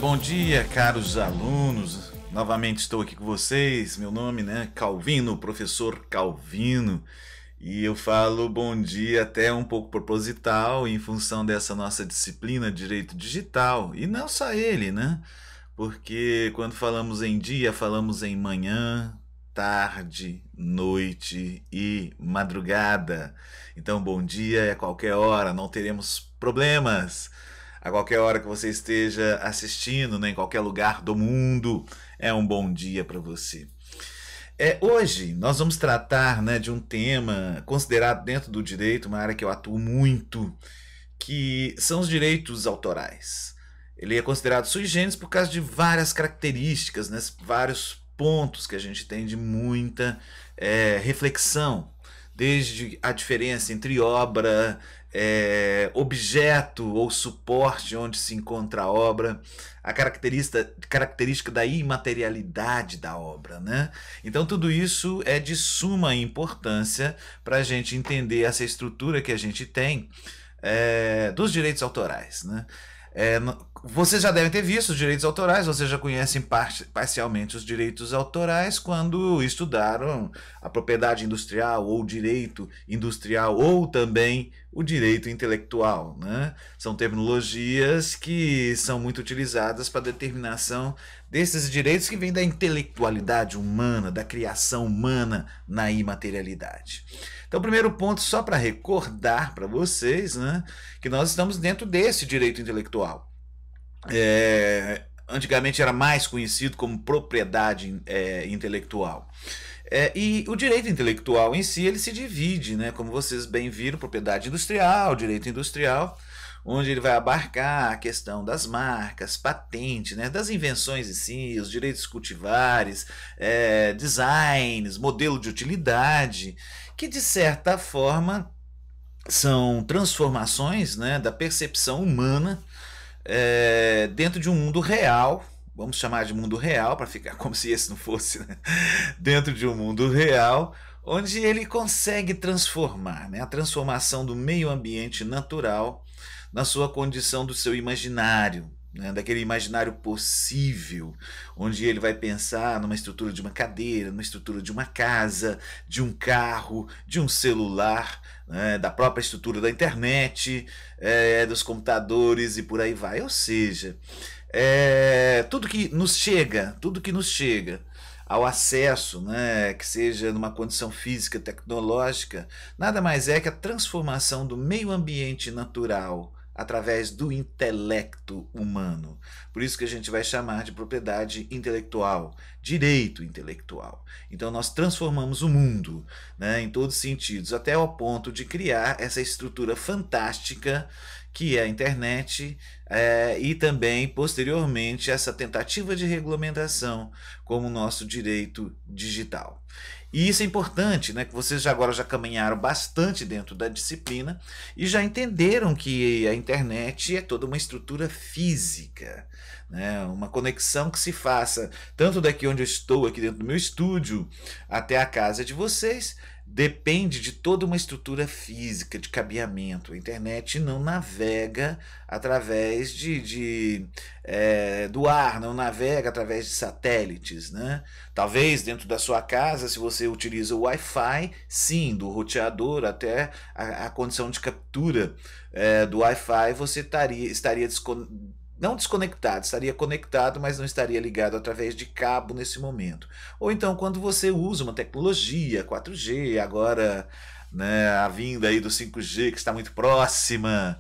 Bom dia, caros alunos. Novamente estou aqui com vocês. Meu nome, Calvino, professor Calvino. E eu falo bom dia até um pouco proposital em função dessa nossa disciplina Direito Digital. E não só ele, Porque quando falamos em dia, falamos em manhã, tarde, noite e madrugada. Então, bom dia é qualquer hora, não teremos problemas. A qualquer hora que você esteja assistindo, em qualquer lugar do mundo, é um bom dia para você. Hoje nós vamos tratar de um tema considerado dentro do direito, uma área que eu atuo muito, que são os direitos autorais. Ele é considerado sui generis por causa de várias características, vários pontos que a gente tem de muita reflexão, desde a diferença entre obra, objeto ou suporte onde se encontra a obra, a característica da imaterialidade da obra, Então tudo isso é de suma importância para a gente entender essa estrutura que a gente tem dos direitos autorais, Vocês já devem ter visto os direitos autorais, vocês já conhecem parcialmente os direitos autorais quando estudaram a propriedade industrial ou o direito industrial ou também o direito intelectual, São terminologias que são muito utilizadas para a determinação desses direitos que vêm da intelectualidade humana, da criação humana na imaterialidade. Então, o primeiro ponto, só para recordar para vocês, que nós estamos dentro desse direito intelectual. Antigamente era mais conhecido como propriedade intelectual. E o direito intelectual em si ele se divide, como vocês bem viram, propriedade industrial, direito industrial, onde ele vai abarcar a questão das marcas, patente, das invenções em si, os direitos cultivares, designs, modelo de utilidade, que de certa forma são transformações da percepção humana dentro de um mundo real. Vamos chamar de mundo real para ficar como se esse não fosse, dentro de um mundo real, onde ele consegue transformar, a transformação do meio ambiente natural na sua condição do seu imaginário, daquele imaginário possível, onde ele vai pensar numa estrutura de uma cadeira, numa estrutura de uma casa, de um carro, de um celular, da própria estrutura da internet, dos computadores e por aí vai. Ou seja, tudo que nos chega ao acesso, que seja numa condição física, tecnológica, nada mais é que a transformação do meio ambiente natural através do intelecto humano. Por isso que a gente vai chamar de propriedade intelectual, direito intelectual. Então nós transformamos o mundo, em todos os sentidos, até ao ponto de criar essa estrutura fantástica que é a internet, e também, posteriormente, essa tentativa de regulamentação como o nosso direito digital. E isso é importante, que vocês agora já caminharam bastante dentro da disciplina e já entenderam que a internet é toda uma estrutura física, uma conexão que se faça tanto daqui onde eu estou, aqui dentro do meu estúdio, até a casa de vocês, depende de toda uma estrutura física, de cabeamento. A internet não navega através do ar, não navega através de satélites, né? Talvez dentro da sua casa, se você utiliza o Wi-Fi, sim, do roteador até a condição de captura do Wi-Fi, você estaria não desconectado, estaria conectado, mas não estaria ligado através de cabo nesse momento. Ou então quando você usa uma tecnologia 4G, agora, né, a vinda aí do 5G que está muito próxima,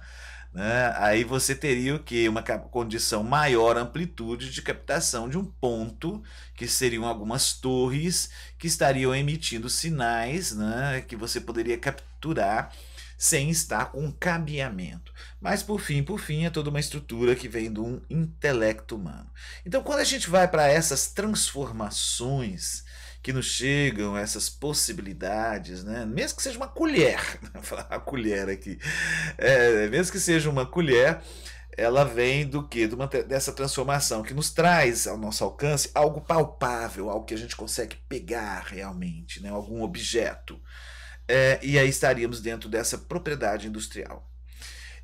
né, aí você teria o quê? Uma condição maior amplitude de captação de um ponto, que seriam algumas torres que estariam emitindo sinais, né, que você poderia capturar sem estar com um cabeamento. Mas por fim, é toda uma estrutura que vem de um intelecto humano. Então, quando a gente vai para essas transformações que nos chegam, essas possibilidades, né? Mesmo que seja uma colher, vou falar uma colher aqui, mesmo que seja uma colher, ela vem do que? Dessa transformação que nos traz ao nosso alcance algo palpável, algo que a gente consegue pegar realmente, né? Algum objeto. E aí estaríamos dentro dessa propriedade industrial.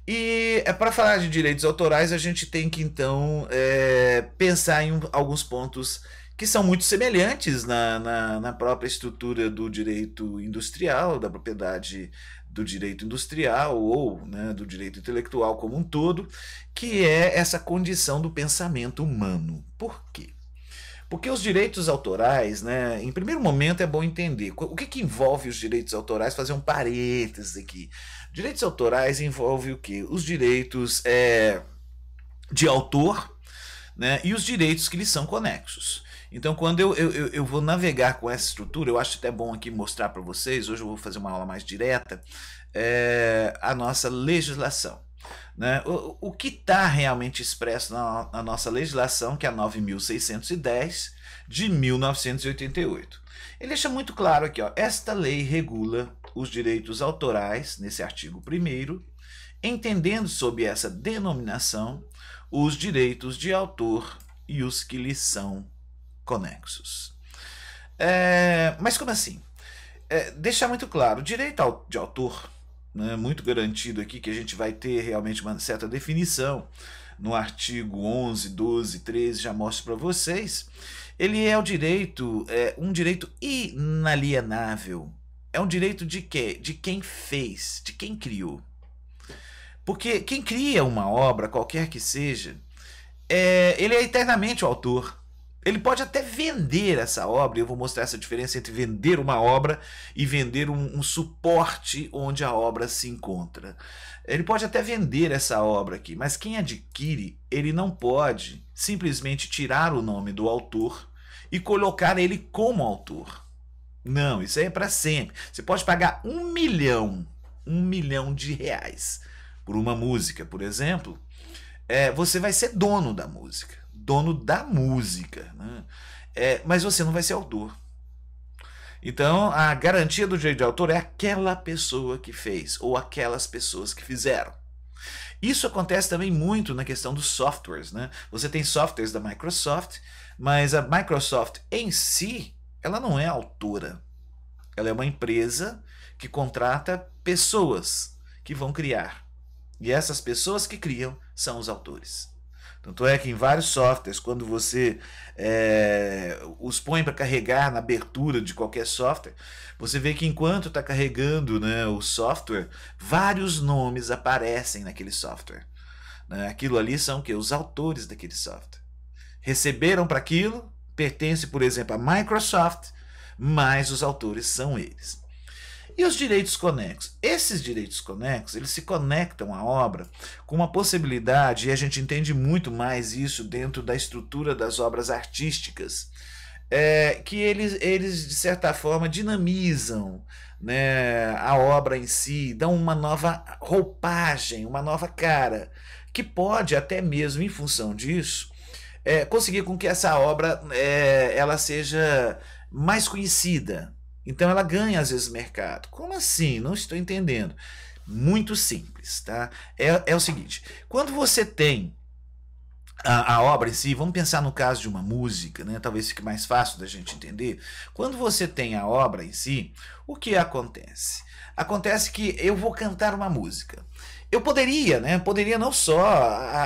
E para falar de direitos autorais, a gente tem que então pensar em alguns pontos que são muito semelhantes na própria estrutura do direito industrial, da propriedade do direito industrial ou, né, do direito intelectual como um todo, que é essa condição do pensamento humano. Por quê? Porque os direitos autorais, né, em primeiro momento é bom entender o que envolve os direitos autorais, fazer um parênteses aqui. Direitos autorais envolve o quê? Os direitos de autor, né, e os direitos que lhes são conexos. Então, quando eu vou navegar com essa estrutura, eu acho até bom aqui mostrar para vocês, hoje eu vou fazer uma aula mais direta, a nossa legislação. Né? O que está realmente expresso na nossa legislação, que é a 9.610 de 1988. Ele deixa muito claro aqui, ó, esta lei regula os direitos autorais, nesse artigo 1º, entendendo sob essa denominação os direitos de autor e os que lhes são conexos. Mas como assim? Deixar muito claro, o direito de autor, né, muito garantido aqui, que a gente vai ter realmente uma certa definição no artigo 11, 12, 13, já mostro para vocês. Ele é o direito, um direito inalienável. É um direito de quê? De quem fez, de quem criou. Porque quem cria uma obra, qualquer que seja, ele é eternamente o autor. Ele pode até vender essa obra, e eu vou mostrar essa diferença entre vender uma obra e vender um suporte onde a obra se encontra. Ele pode até vender essa obra aqui, mas quem adquire, ele não pode simplesmente tirar o nome do autor e colocar ele como autor. Não, isso aí é para sempre. Você pode pagar R$1 milhão de reais por uma música, por exemplo, você vai ser dono da música. Né? Mas você não vai ser autor. Então, a garantia do direito de autor é aquela pessoa que fez, ou aquelas pessoas que fizeram. Isso acontece também muito na questão dos softwares, né? Você tem softwares da Microsoft, mas a Microsoft em si, ela não é autora. Ela é uma empresa que contrata pessoas que vão criar. E essas pessoas que criam são os autores. Tanto é que em vários softwares, quando você os põe para carregar na abertura de qualquer software, você vê que enquanto está carregando, né, o software, vários nomes aparecem naquele software. Né? Aquilo ali são que? Os autores daquele software. Receberam para aquilo, pertence, por exemplo, à Microsoft, mas os autores são eles. E os direitos conexos? Esses direitos conexos, eles se conectam à obra com uma possibilidade, e a gente entende muito mais isso dentro da estrutura das obras artísticas, que eles de certa forma dinamizam, né, a obra em si, dão uma nova roupagem, uma nova cara, que pode até mesmo, em função disso, conseguir com que essa obra ela seja mais conhecida. Então ela ganha às vezes mercado. Como assim? Não estou entendendo. Muito simples, tá? É o seguinte, quando você tem a obra em si, vamos pensar no caso de uma música, né? Talvez fique mais fácil da gente entender. Quando você tem a obra em si, o que acontece? Acontece que eu vou cantar uma música. Eu poderia, né? Poderia não só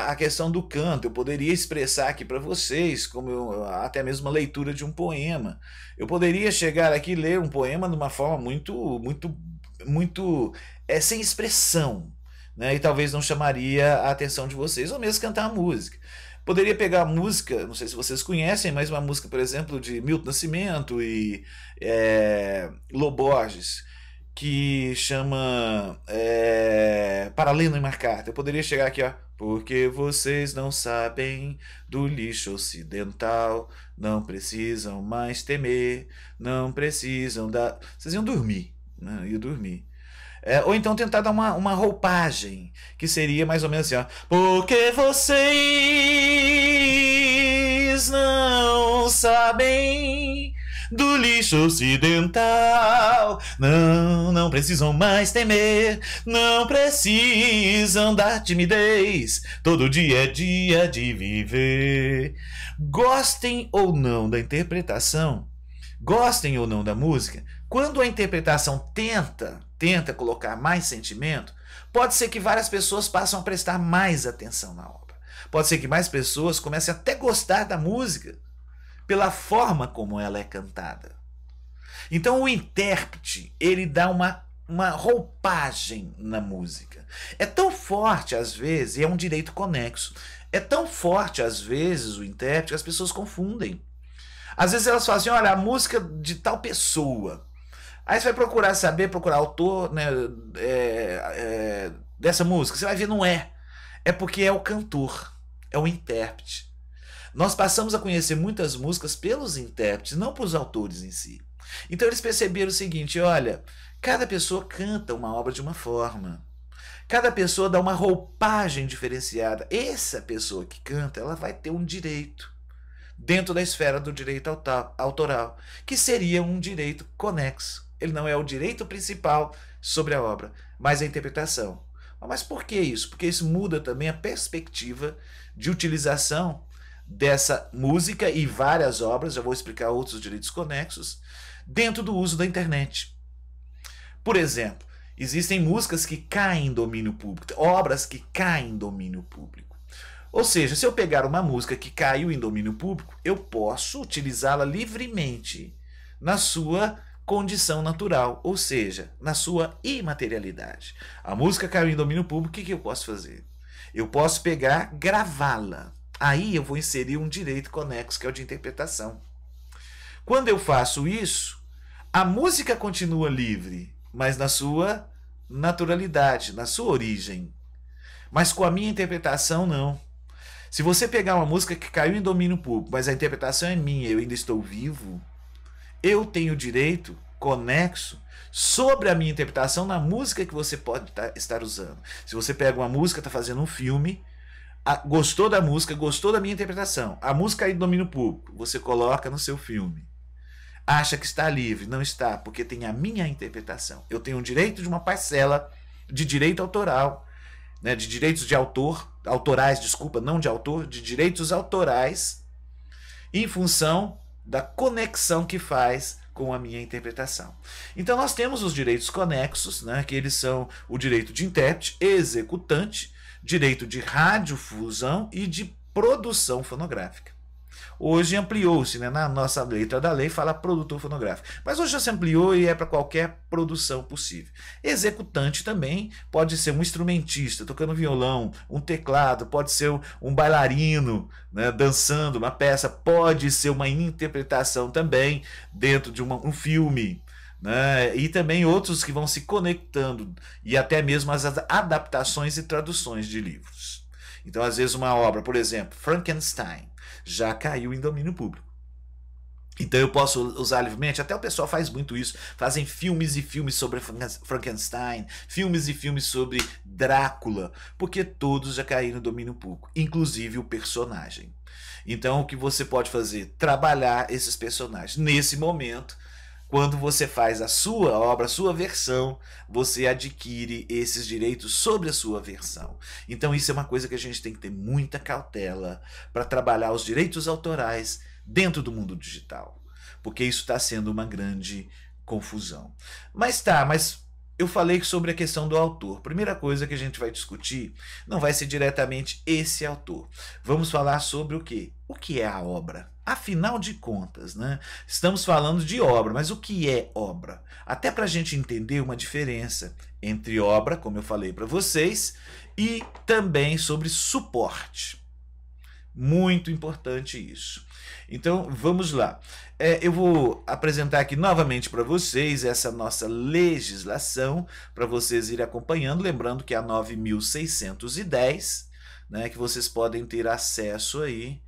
a questão do canto, eu poderia expressar aqui para vocês, como até mesmo uma leitura de um poema. Eu poderia chegar aqui e ler um poema de uma forma muito sem expressão, né? E talvez não chamaria a atenção de vocês, ou mesmo cantar a música. Poderia pegar a música, não sei se vocês conhecem, mas uma música, por exemplo, de Milton Nascimento e Lô Borges, que chama Para Lena e Marcarta. Eu poderia chegar aqui, ó. Porque vocês não sabem do lixo ocidental, não precisam mais temer, não precisam da. Vocês iam dormir, né? Iam dormir. Ou então tentar dar uma roupagem, que seria mais ou menos assim, ó. Porque vocês não sabem do lixo ocidental, não precisam mais temer, não precisam da timidez, todo dia é dia de viver. Gostem ou não da interpretação, gostem ou não da música, quando a interpretação tenta colocar mais sentimento, pode ser que várias pessoas passem a prestar mais atenção na obra. Pode ser que mais pessoas comecem até a gostar da música pela forma como ela é cantada. Então o intérprete, ele dá uma roupagem na música. É tão forte às vezes, e é um direito conexo, é tão forte às vezes o intérprete que as pessoas confundem. Às vezes elas falam assim, olha, a música de tal pessoa. Aí você vai procurar saber, procurar autor, né, dessa música. Você vai ver, não é. É porque é o cantor, é o intérprete. Nós passamos a conhecer muitas músicas pelos intérpretes, não pelos autores em si. Então eles perceberam o seguinte, olha, cada pessoa canta uma obra de uma forma. Cada pessoa dá uma roupagem diferenciada. Essa pessoa que canta, ela vai ter um direito dentro da esfera do direito autoral, que seria um direito conexo. Ele não é o direito principal sobre a obra, mas a interpretação. Mas por que isso? Porque isso muda também a perspectiva de utilização dessa música e várias obras, já vou explicar outros direitos conexos, dentro do uso da internet. Por exemplo, existem músicas que caem em domínio público, obras que caem em domínio público. Ou seja, se eu pegar uma música que caiu em domínio público, eu posso utilizá-la livremente na sua condição natural, ou seja, na sua imaterialidade. A música caiu em domínio público, o que eu posso fazer? Eu posso pegar, gravá-la. Aí eu vou inserir um direito conexo, que é o de interpretação. Quando eu faço isso, a música continua livre, mas na sua naturalidade, na sua origem. Mas com a minha interpretação, não. Se você pegar uma música que caiu em domínio público, mas a interpretação é minha, eu ainda estou vivo, eu tenho direito conexo sobre a minha interpretação na música que você pode estar usando. Se você pega uma música, está fazendo um filme, gostou da música, gostou da minha interpretação, a música caiu em domínio público, você coloca no seu filme. Acha que está livre, não está, porque tem a minha interpretação. Eu tenho o direito de uma parcela de direito autoral, né, de direitos de autorais, desculpa, não de autor, de direitos autorais, em função da conexão que faz com a minha interpretação. Então nós temos os direitos conexos, né, que eles são o direito de intérprete, executante, direito de radiodifusão e de produção fonográfica. Hoje ampliou-se, né? Na nossa letra da lei fala produtor fonográfico, mas hoje já se ampliou e é para qualquer produção possível. Executante também pode ser um instrumentista tocando violão, um teclado, pode ser um bailarino, né, dançando uma peça, pode ser uma interpretação também dentro de um filme, né? E também outros que vão se conectando e até mesmo as adaptações e traduções de livros. Então, às vezes, uma obra, por exemplo, Frankenstein, já caiu em domínio público. Então eu posso usar livremente, até o pessoal faz muito isso, fazem filmes e filmes sobre Frankenstein, filmes e filmes sobre Drácula, porque todos já caíram no domínio público, inclusive o personagem. Então o que você pode fazer? Trabalhar esses personagens. Nesse momento, quando você faz a sua obra, a sua versão, você adquire esses direitos sobre a sua versão. Então isso é uma coisa que a gente tem que ter muita cautela para trabalhar os direitos autorais dentro do mundo digital, porque isso está sendo uma grande confusão. Mas eu falei sobre a questão do autor. Primeira coisa que a gente vai discutir não vai ser diretamente esse autor. Vamos falar sobre o quê? O que é a obra? Afinal de contas, né? Estamos falando de obra, mas o que é obra? Até para a gente entender uma diferença entre obra, como eu falei para vocês, e também sobre suporte. Muito importante isso. Então vamos lá. Eu vou apresentar aqui novamente para vocês essa nossa legislação, para vocês irem acompanhando, lembrando que é a 9.610, né, que vocês podem ter acesso aí,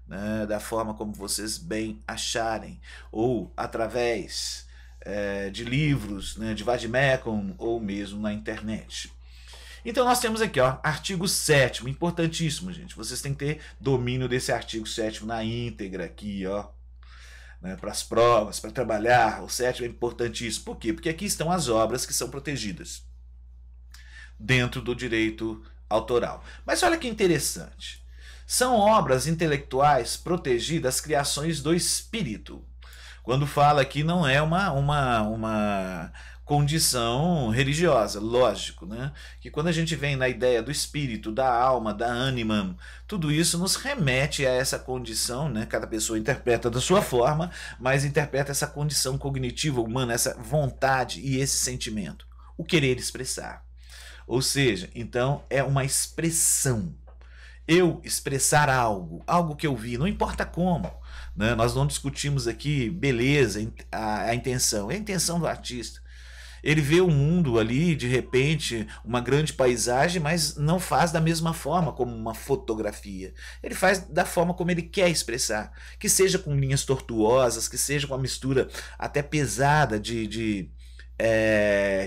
né, da forma como vocês bem acharem, ou através de livros, né, de Vademecum, ou mesmo na internet. Então nós temos aqui, ó, artigo 7º, importantíssimo, gente. Vocês têm que ter domínio desse artigo 7º na íntegra aqui, ó, né, para as provas, para trabalhar. O 7º é importantíssimo. Por quê? Porque aqui estão as obras que são protegidas dentro do direito autoral. Mas olha que interessante. São obras intelectuais protegidas, criações do espírito. Quando fala aqui não é uma condição religiosa, lógico, né? Que quando a gente vem na ideia do espírito, da alma, da ânima, tudo isso nos remete a essa condição, né? Cada pessoa interpreta da sua forma, mas interpreta essa condição cognitiva humana, essa vontade e esse sentimento, o querer expressar. Ou seja, então é uma expressão. Eu expressar algo que eu vi, não importa como, né? Nós não discutimos aqui beleza, a intenção, é a intenção do artista. Ele vê o mundo ali, de repente, uma grande paisagem, mas não faz da mesma forma como uma fotografia. Ele faz da forma como ele quer expressar. Que seja com linhas tortuosas, que seja com uma mistura até pesada de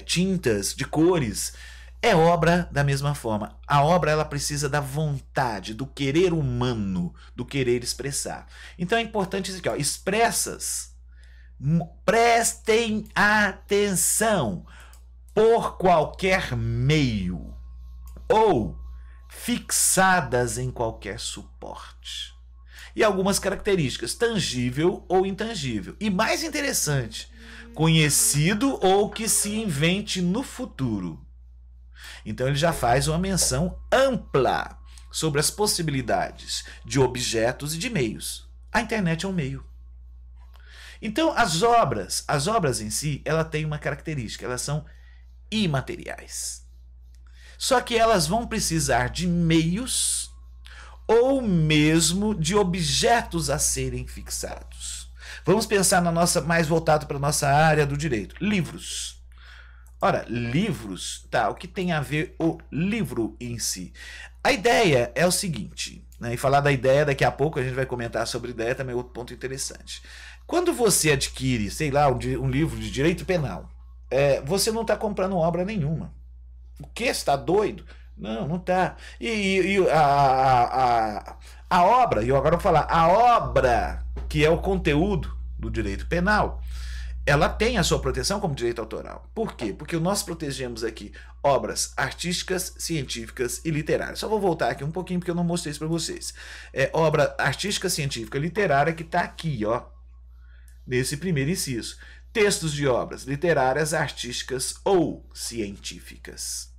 tintas, de cores. É obra da mesma forma. A obra ela precisa da vontade, do querer humano, do querer expressar. Então é importante isso aqui, ó, expressas. Prestem atenção, por qualquer meio ou fixadas em qualquer suporte. E algumas características, tangível ou intangível. E mais interessante, conhecido ou que se invente no futuro. Então ele já faz uma menção ampla sobre as possibilidades de objetos e de meios. A internet é um meio. Então, as obras em si, ela tem uma característica, elas são imateriais. Só que elas vão precisar de meios ou mesmo de objetos a serem fixados. Vamos pensar na nossa, mais voltado para a nossa área do direito, livros. Ora, livros, tá, o que tem a ver o livro em si? A ideia é o seguinte, né, e falar da ideia daqui a pouco, a gente vai comentar sobre ideia, também é outro ponto interessante. Quando você adquire, sei lá, um livro de direito penal, você não está comprando obra nenhuma. O que? Você está doido? Não, não está. E a obra, e eu agora vou falar, a obra que é o conteúdo do direito penal, ela tem a sua proteção como direito autoral. Por quê? Porque nós protegemos aqui obras artísticas, científicas e literárias. Só vou voltar aqui um pouquinho porque eu não mostrei isso para vocês. Obra artística, científica e literária que está aqui, ó, nesse primeiro inciso. Textos de obras literárias, artísticas ou científicas.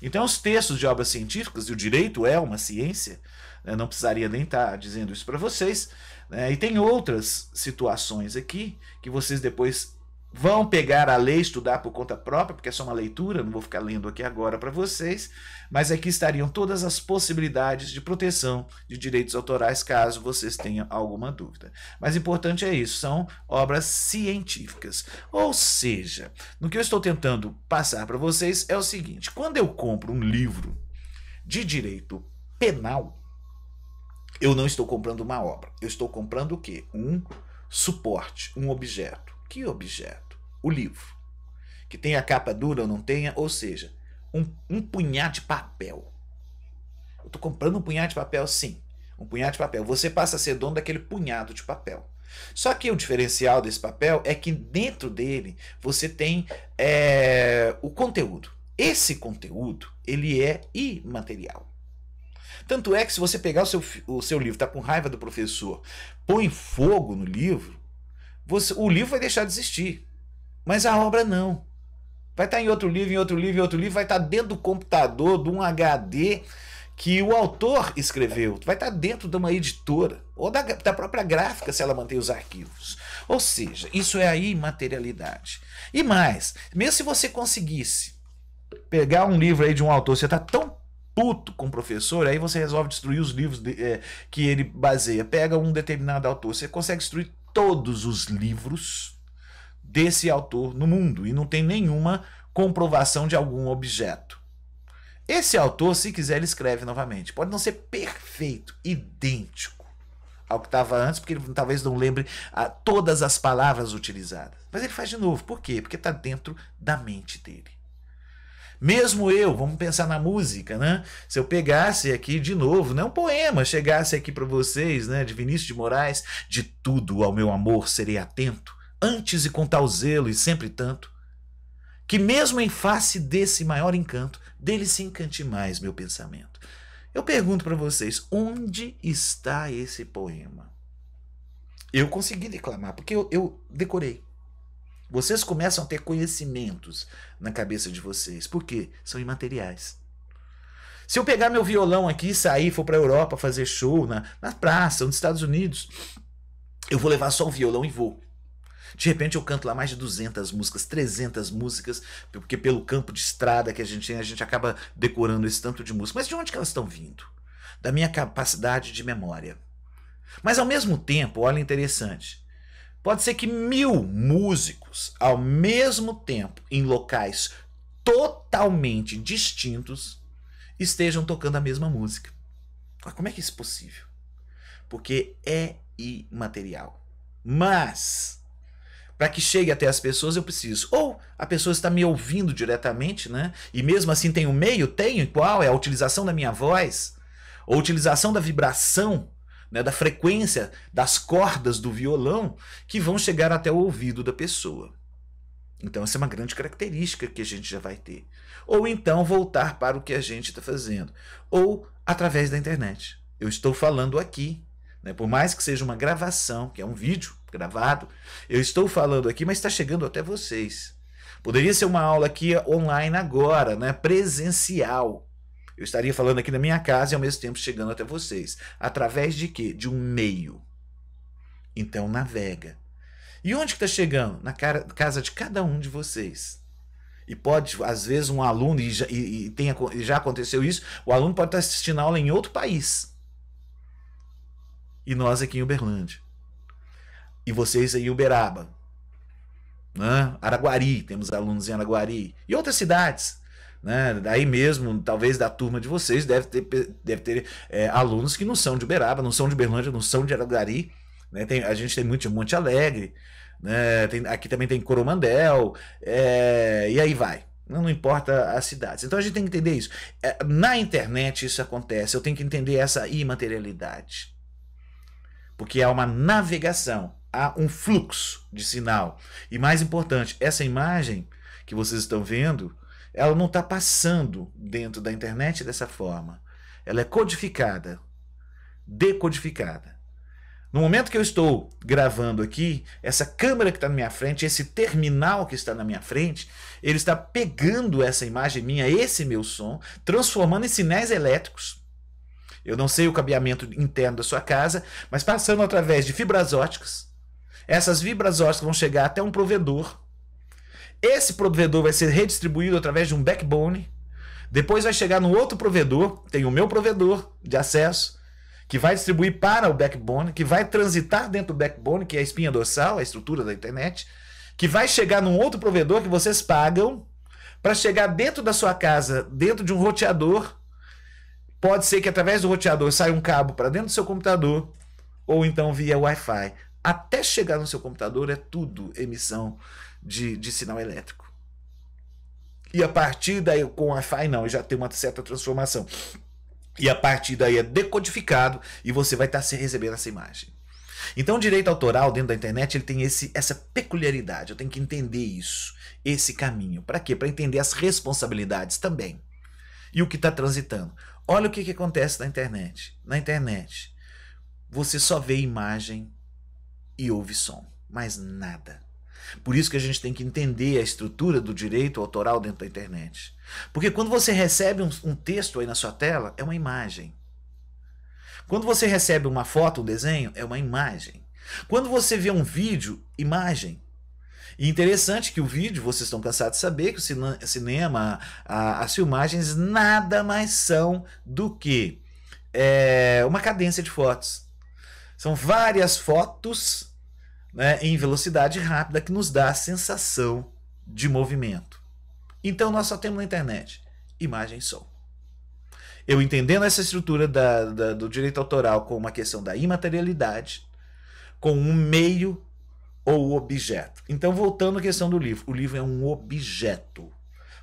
Então, os textos de obras científicas, e o direito é uma ciência, né, não precisaria nem estar dizendo isso para vocês, né, e tem outras situações aqui que vocês depois vão pegar a lei, estudar por conta própria, porque é só uma leitura, não vou ficar lendo aqui agora para vocês, mas aqui estariam todas as possibilidades de proteção de direitos autorais, caso vocês tenham alguma dúvida. Mas importante é isso, são obras científicas. Ou seja, no que eu estou tentando passar para vocês é o seguinte, quando eu compro um livro de direito penal, eu não estou comprando uma obra, eu estou comprando o quê? Um suporte, um objeto. Que objeto? O livro. Que tenha capa dura ou não tenha, ou seja, um punhado de papel. Eu estou comprando um punhado de papel, sim. Um punhado de papel. Você passa a ser dono daquele punhado de papel. Só que o diferencial desse papel é que dentro dele você tem o conteúdo. Esse conteúdo, ele é imaterial. Tanto é que se você pegar o seu livro, tá com raiva do professor, põe fogo no livro, o livro vai deixar de existir. Mas a obra não. Vai estar em outro livro, em outro livro, em outro livro, vai estar dentro do computador, de um HD que o autor escreveu. Vai estar dentro de uma editora, ou da própria gráfica, se ela mantém os arquivos. Ou seja, isso é a imaterialidade. E mais, mesmo se você conseguisse pegar um livro aí de um autor, você está tão puto com o professor, aí você resolve destruir os livros que ele baseia. Pega um determinado autor, você consegue destruir todos os livros desse autor no mundo e não tem nenhuma comprovação de algum objeto. Esse autor, se quiser, ele escreve novamente. Pode não ser perfeito, idêntico ao que estava antes, porque ele talvez não lembre todas as palavras utilizadas. Mas ele faz de novo. Por quê? Porque está dentro da mente dele. Mesmo eu, vamos pensar na música, né? Se eu pegasse aqui de novo, né, um poema, chegasse aqui para vocês, né, de Vinícius de Moraes, de tudo ao meu amor serei atento, antes e com tal zelo e sempre tanto, que mesmo em face desse maior encanto, dele se encante mais meu pensamento. Eu pergunto para vocês, onde está esse poema? Eu consegui declamar, porque eu decorei. Vocês começam a ter conhecimentos na cabeça de vocês. Por quê? São imateriais. Se eu pegar meu violão aqui e sair, for para a Europa fazer show na praça, nos Estados Unidos, eu vou levar só o violão e vou. De repente eu canto lá mais de 200 músicas, 300 músicas, porque pelo campo de estrada que a gente acaba decorando esse tanto de música. Mas de onde que elas estão vindo? Da minha capacidade de memória. Mas ao mesmo tempo, olha interessante, pode ser que 1000 músicos, ao mesmo tempo, em locais totalmente distintos, estejam tocando a mesma música. Como é que isso é possível? Porque é imaterial. Mas, para que chegue até as pessoas, eu preciso. Ou a pessoa está me ouvindo diretamente, né? E mesmo assim tem um meio? Tenho. Qual? É a utilização da minha voz? Ou a utilização da vibração, né, da frequência das cordas do violão que vão chegar até o ouvido da pessoa. Então essa é uma grande característica que a gente já vai ter. Ou então voltar para o que a gente está fazendo. Ou através da internet. Eu estou falando aqui, né, por mais que seja uma gravação, que é um vídeo gravado, eu estou falando aqui, mas está chegando até vocês. Poderia ser uma aula aqui online agora, né, presencial. Eu estaria falando aqui na minha casa e ao mesmo tempo chegando até vocês. Através de quê? De um meio. Então navega. E onde que está chegando? Na casa de cada um de vocês. E pode, às vezes, um aluno, e já aconteceu isso, o aluno pode estar assistindo a aula em outro país. E nós aqui em Uberlândia. E vocês aí em Uberaba. Né? Araguari, temos alunos em Araguari. E outras cidades. Né? Daí mesmo, talvez da turma de vocês, deve ter alunos que não são de Uberaba, não são de Uberlândia, não são de Araguari. Né? A gente tem muito de Monte Alegre, né? Aqui também tem Coromandel, e aí vai. Não importa as cidades. Então a gente tem que entender isso. Na internet isso acontece, eu tenho que entender essa imaterialidade. Porque há uma navegação, há um fluxo de sinal. E mais importante, essa imagem que vocês estão vendo, ela não está passando dentro da internet dessa forma. Ela é codificada, decodificada. No momento que eu estou gravando aqui, essa câmera que está na minha frente, esse terminal que está na minha frente, ele está pegando essa imagem minha, esse meu som, transformando em sinais elétricos. Eu não sei o cabeamento interno da sua casa, mas passando através de fibras óticas. Essas fibras óticas vão chegar até um provedor. Esse provedor vai ser redistribuído através de um backbone. Depois vai chegar no outro provedor, tem o meu provedor de acesso, que vai distribuir para o backbone, que vai transitar dentro do backbone, que é a espinha dorsal, a estrutura da internet, que vai chegar num outro provedor que vocês pagam para chegar dentro da sua casa, dentro de um roteador. Pode ser que através do roteador saia um cabo para dentro do seu computador, ou então via Wi-Fi. Até chegar no seu computador é tudo emissão de sinal elétrico. E a partir daí, com Wi-Fi não, já tem uma certa transformação. E a partir daí é decodificado e você vai estar recebendo essa imagem. Então o direito autoral dentro da internet ele tem essa peculiaridade, eu tenho que entender isso, esse caminho. Para quê? Para entender as responsabilidades também. E o que está transitando. Olha o que acontece na internet. Na internet, você só vê imagem e ouve som, mais nada. Por isso que a gente tem que entender a estrutura do direito autoral dentro da internet. Porque quando você recebe um texto aí na sua tela, é uma imagem. Quando você recebe uma foto, um desenho, é uma imagem. Quando você vê um vídeo, imagem. E interessante que o vídeo, vocês estão cansados de saber que o cinema, as filmagens nada mais são do que uma cadência de fotos. São várias fotos, né, em velocidade rápida que nos dá a sensação de movimento. Então nós só temos na internet imagem e som. Eu entendendo essa estrutura do direito autoral com uma questão da imaterialidade, com um meio ou objeto. Então, voltando à questão do livro. O livro é um objeto.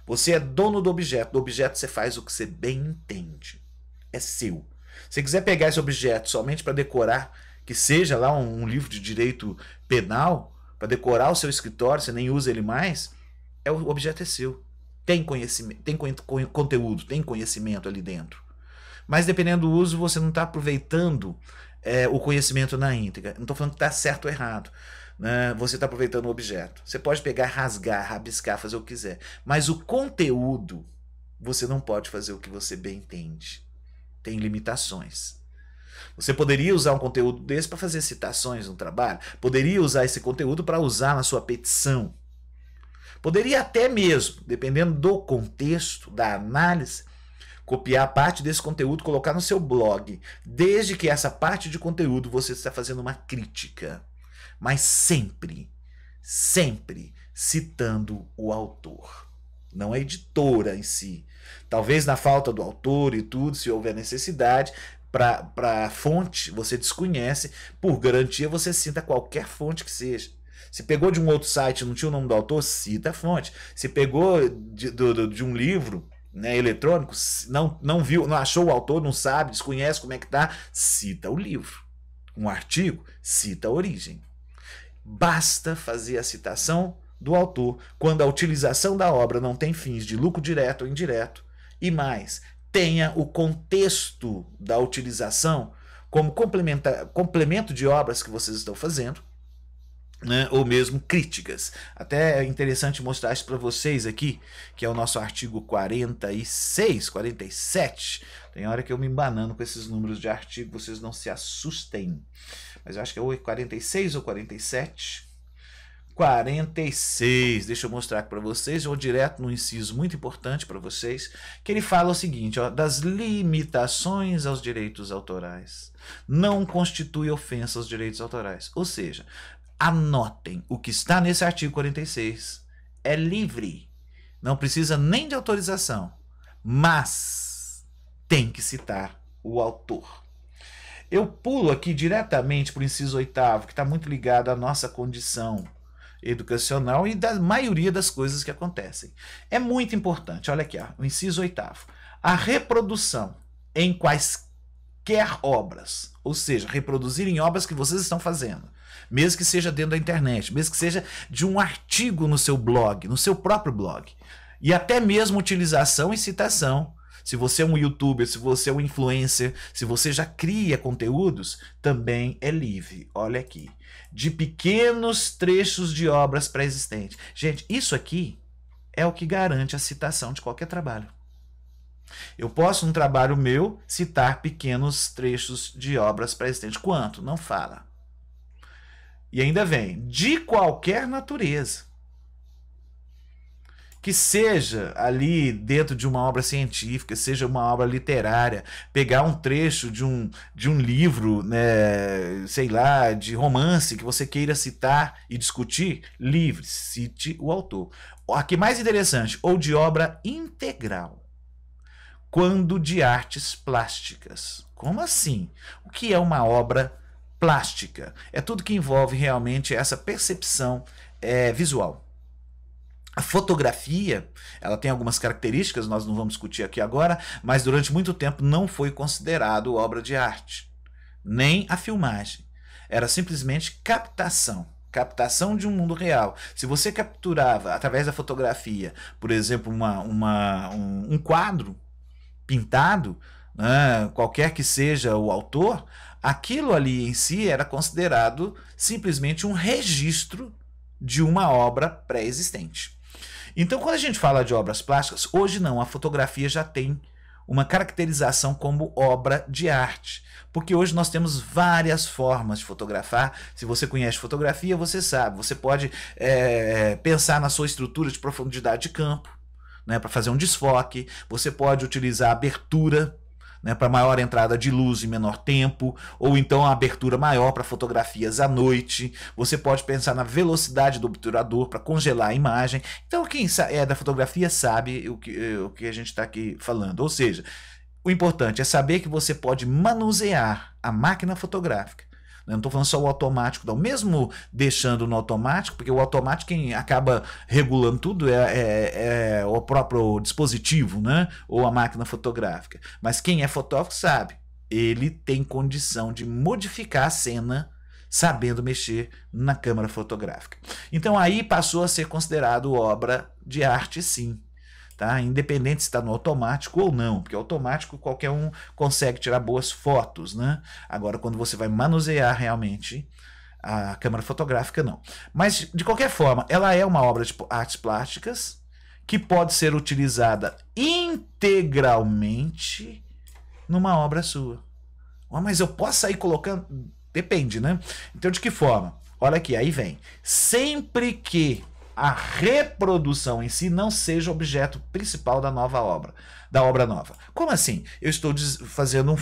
Você é dono do objeto. Do objeto você faz o que você bem entende. É seu. Se você quiser pegar esse objeto somente para decorar, que seja lá um livro de direito penal, para decorar o seu escritório, você nem usa ele mais, o objeto é seu. Tem conhecimento, tem conteúdo, tem conhecimento ali dentro. Mas dependendo do uso, você não está aproveitando o conhecimento na íntegra. Não estou falando que está certo ou errado. Né? Você está aproveitando o objeto. Você pode pegar, rasgar, rabiscar, fazer o que quiser. Mas o conteúdo, você não pode fazer o que você bem entende. Tem limitações. Você poderia usar um conteúdo desse para fazer citações no trabalho. Poderia usar esse conteúdo para usar na sua petição. Poderia até mesmo, dependendo do contexto, da análise, copiar parte desse conteúdo, colocar no seu blog, desde que essa parte de conteúdo você está fazendo uma crítica. Mas sempre, sempre citando o autor, não a editora em si. Talvez na falta do autor e tudo, se houver necessidade, para a fonte você desconhece, por garantia você cita qualquer fonte que seja. Se pegou de um outro site e não tinha o nome do autor, cita a fonte. Se pegou de um livro, né, eletrônico, não viu, não achou o autor, não sabe, desconhece como é que tá, cita o livro. Um artigo, cita a origem. Basta fazer a citação do autor quando a utilização da obra não tem fins de lucro direto ou indireto, e mais, tenha o contexto da utilização como complemento de obras que vocês estão fazendo, né, ou mesmo críticas. Até é interessante mostrar isso para vocês aqui, que é o nosso artigo 46, 47. Tem hora que eu me embanando com esses números de artigo, vocês não se assustem. Mas eu acho que é 46 ou 47. 46, deixa eu mostrar aqui para vocês, eu vou direto no inciso muito importante para vocês, que ele fala o seguinte, ó, das limitações aos direitos autorais. Não constitui ofensa aos direitos autorais. Ou seja, anotem, o que está nesse artigo 46 é livre, não precisa nem de autorização, mas tem que citar o autor. Eu pulo aqui diretamente para o inciso 8º, que está muito ligado à nossa condição educacional e da maioria das coisas que acontecem. É muito importante, olha aqui, ó, o inciso 8º. A reprodução em quaisquer obras, ou seja, reproduzir em obras que vocês estão fazendo, mesmo que seja dentro da internet, mesmo que seja de um artigo no seu blog, no seu próprio blog, e até mesmo utilização e citação. Se você é um youtuber, se você é um influencer, se você já cria conteúdos, também é livre. Olha aqui. De pequenos trechos de obras pré-existentes. Gente, isso aqui é o que garante a citação de qualquer trabalho. Eu posso, num trabalho meu, citar pequenos trechos de obras pré-existentes. Quanto? Não fala. E ainda vem, de qualquer natureza. Que seja ali dentro de uma obra científica, seja uma obra literária, pegar um trecho de um livro, né, sei lá, de romance que você queira citar e discutir, livre, cite o autor. Aqui mais interessante, ou de obra integral, quando de artes plásticas. Como assim? O que é uma obra plástica? É tudo que envolve realmente essa percepção visual. A fotografia, ela tem algumas características, nós não vamos discutir aqui agora, mas durante muito tempo não foi considerado obra de arte, nem a filmagem. era simplesmente captação. Captação de um mundo real. Se você capturava através da fotografia, por exemplo, um quadro pintado, né, qualquer que seja o autor, aquilo ali em si era considerado simplesmente um registro de uma obra pré-existente. Então, quando a gente fala de obras plásticas, hoje não, a fotografia já tem uma caracterização como obra de arte. Porque hoje nós temos várias formas de fotografar. Se você conhece fotografia, você sabe. Você pode pensar na sua estrutura de profundidade de campo, né, para fazer um desfoque. Você pode utilizar abertura, né, para maior entrada de luz em menor tempo, ou então a abertura maior para fotografias à noite. Você pode pensar na velocidade do obturador para congelar a imagem. Então quem é da fotografia sabe o que a gente está aqui falando. Ou seja, o importante é saber que você pode manusear a máquina fotográfica. Eu não estou falando só o automático, não. Mesmo deixando no automático, porque o automático quem acaba regulando tudo é o próprio dispositivo, né? Ou a máquina fotográfica. Mas quem é fotógrafo sabe, ele tem condição de modificar a cena sabendo mexer na câmera fotográfica. Então aí passou a ser considerado obra de arte, sim. Tá? Independente se está no automático ou não, porque automático qualquer um consegue tirar boas fotos, né? Agora, quando você vai manusear realmente a câmera fotográfica, não. Mas, de qualquer forma, ela é uma obra de artes plásticas que pode ser utilizada integralmente numa obra sua. Mas eu posso sair colocando... Depende, né? Então, de que forma? Olha aqui, aí vem. Sempre que a reprodução em si não seja objeto principal da nova obra, da obra nova. Como assim? Eu estou fazendo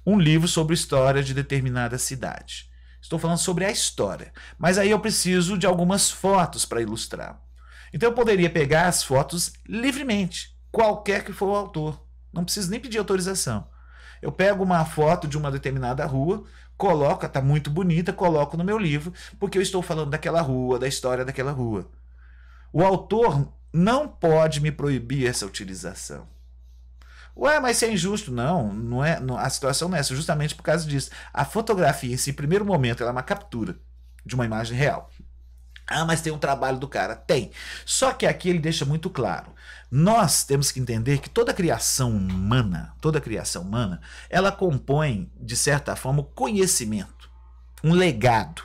um livro sobre a história de determinada cidade. Estou falando sobre a história, mas aí eu preciso de algumas fotos para ilustrar. Então eu poderia pegar as fotos livremente, qualquer que for o autor. Não preciso nem pedir autorização. Eu pego uma foto de uma determinada rua, coloco, está muito bonita, coloco no meu livro, porque eu estou falando daquela rua, da história daquela rua. O autor não pode me proibir essa utilização. Ué, mas isso é injusto. Não é, a situação não é essa, justamente por causa disso. A fotografia, em si, em primeiro momento, ela é uma captura de uma imagem real. Ah, mas tem um trabalho do cara. Tem. Só que aqui ele deixa muito claro. Nós temos que entender que toda criação humana, ela compõe, de certa forma, o conhecimento, um legado.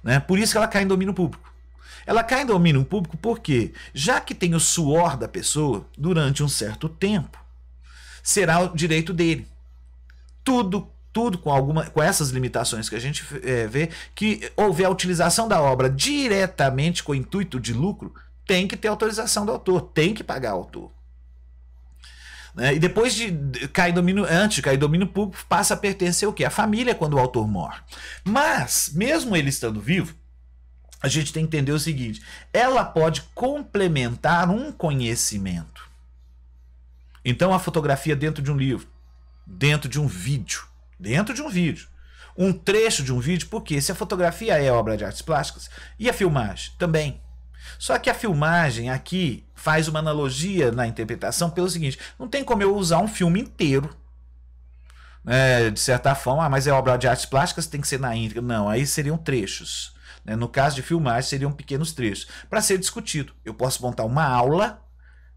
Né? Por isso que ela cai em domínio público. Ela cai em domínio público porque, já que tem o suor da pessoa, durante um certo tempo, será o direito dele. Tudo com essas limitações que a gente vê, que houver a utilização da obra diretamente com o intuito de lucro, tem que ter autorização do autor, tem que pagar o autor. Né? E depois de cair domínio, antes de cair domínio público, passa a pertencer o quê? A família quando o autor morre. Mas, mesmo ele estando vivo, a gente tem que entender o seguinte, ela pode complementar um conhecimento. Então a fotografia dentro de um livro, dentro de um vídeo, um trecho de um vídeo, porque se a fotografia é obra de artes plásticas, e a filmagem também. Só que a filmagem aqui faz uma analogia na interpretação pelo seguinte, não tem como eu usar um filme inteiro, de certa forma, mas é obra de artes plásticas, tem que ser na íntegra. Não, aí seriam trechos. Né? No caso de filmagem, seriam pequenos trechos. Para ser discutido, eu posso montar uma aula,